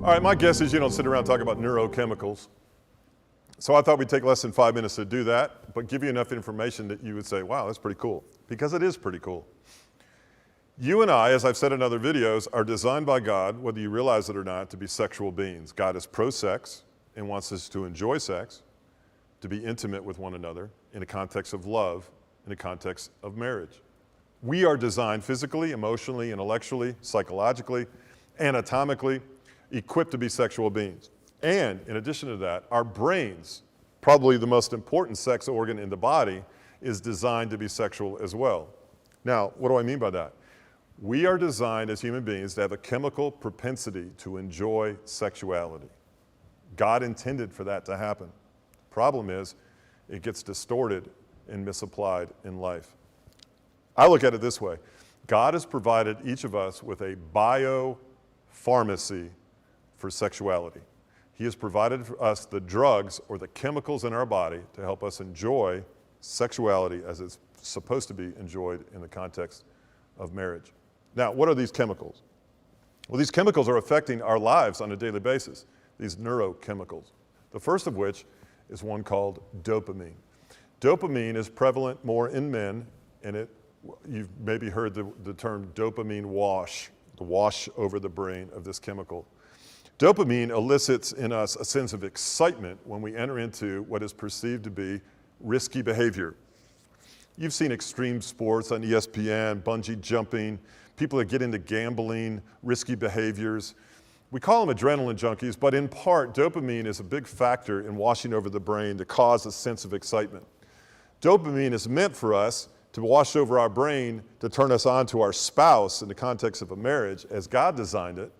All right, my guess is you don't sit around talking about neurochemicals. So I thought we'd take less than 5 minutes to do that, but give you enough information that you would say, wow, that's pretty cool. Because it is pretty cool. You and I, as I've said in other videos, are designed by God, whether you realize it or not, to be sexual beings. God is pro-sex and wants us to enjoy sex, to be intimate with one another in a context of love, in a context of marriage. We are designed physically, emotionally, intellectually, psychologically, anatomically, equipped to be sexual beings. And in addition to that, our brains, probably the most important sex organ in the body, is designed to be sexual as well. Now, what do I mean by that? We are designed as human beings to have a chemical propensity to enjoy sexuality. God intended for that to happen. The problem is, it gets distorted and misapplied in life. I look at it this way. God has provided each of us with a biopharmacy for sexuality. He has provided for us the drugs or the chemicals in our body to help us enjoy sexuality as it's supposed to be enjoyed in the context of marriage. Now, what are these chemicals? Well, these chemicals are affecting our lives on a daily basis, these neurochemicals. The first of which is one called dopamine. Dopamine is prevalent more in men, and you've maybe heard the term dopamine wash, the wash over the brain of this chemical. Dopamine elicits in us a sense of excitement when we enter into what is perceived to be risky behavior. You've seen extreme sports on ESPN, bungee jumping, people that get into gambling, risky behaviors. We call them adrenaline junkies, but in part, dopamine is a big factor in washing over the brain to cause a sense of excitement. Dopamine is meant for us to wash over our brain to turn us on to our spouse in the context of a marriage as God designed it.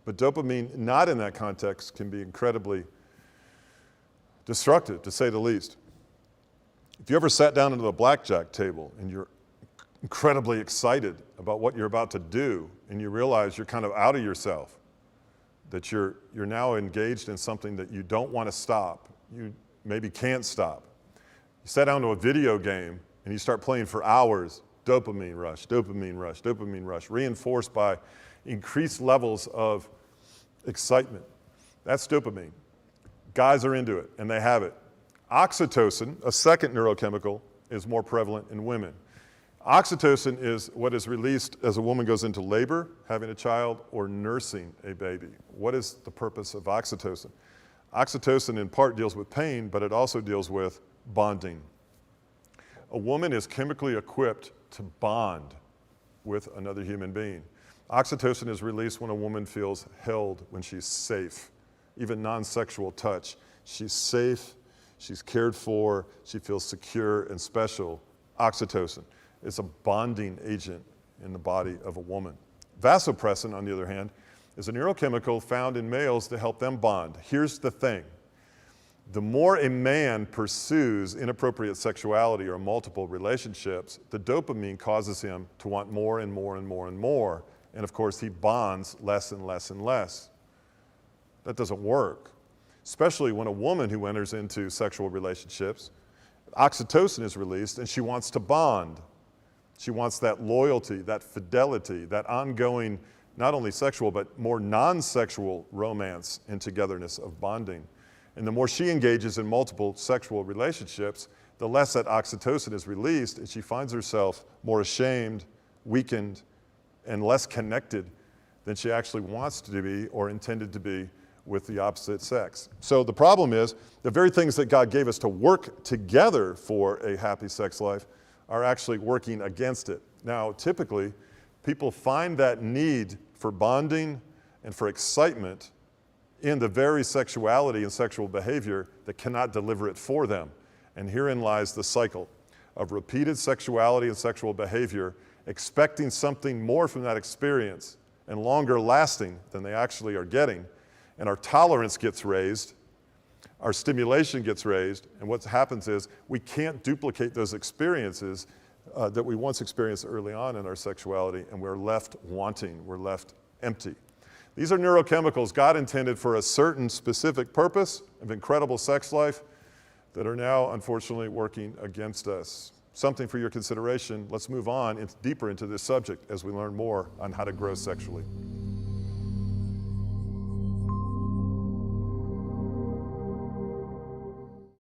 But dopamine, not in that context, can be incredibly destructive, to say the least. If you ever sat down at a blackjack table and you're incredibly excited about what you're about to do, and you realize you're kind of out of yourself, that you're now engaged in something that you don't want to stop, you maybe can't stop. You sat down to a video game and you start playing for hours, dopamine rush, dopamine rush, dopamine rush, reinforced by increased levels of excitement. That's dopamine. Guys are into it, and they have it. Oxytocin, a second neurochemical, is more prevalent in women. Oxytocin is what is released as a woman goes into labor, having a child, or nursing a baby. What is the purpose of oxytocin? Oxytocin in part deals with pain, but it also deals with bonding. A woman is chemically equipped to bond with another human being. Oxytocin is released when a woman feels held, when she's safe, even non-sexual touch. She's safe, she's cared for, she feels secure and special. Oxytocin is a bonding agent in the body of a woman. Vasopressin, on the other hand, is a neurochemical found in males to help them bond. Here's the thing. The more a man pursues inappropriate sexuality or multiple relationships, the dopamine causes him to want more and more and more and more. And of course, he bonds less and less and less. That doesn't work, especially when a woman who enters into sexual relationships, oxytocin is released and she wants to bond. She wants that loyalty, that fidelity, that ongoing, not only sexual, but more non-sexual romance and togetherness of bonding. And the more she engages in multiple sexual relationships, the less that oxytocin is released, and she finds herself more ashamed, weakened, and less connected than she actually wants to be or intended to be with the opposite sex. So the problem is, the very things that God gave us to work together for a happy sex life are actually working against it. Now, typically, people find that need for bonding and for excitement in the very sexuality and sexual behavior that cannot deliver it for them. And herein lies the cycle of repeated sexuality and sexual behavior, expecting something more from that experience and longer lasting than they actually are getting. And our tolerance gets raised, our stimulation gets raised, and what happens is we can't duplicate those experiences that we once experienced early on in our sexuality, and we're left wanting, we're left empty. These are neurochemicals God intended for a certain specific purpose of incredible sex life that are now, unfortunately, working against us. Something for your consideration. Let's move on deeper into this subject as we learn more on how to grow sexually.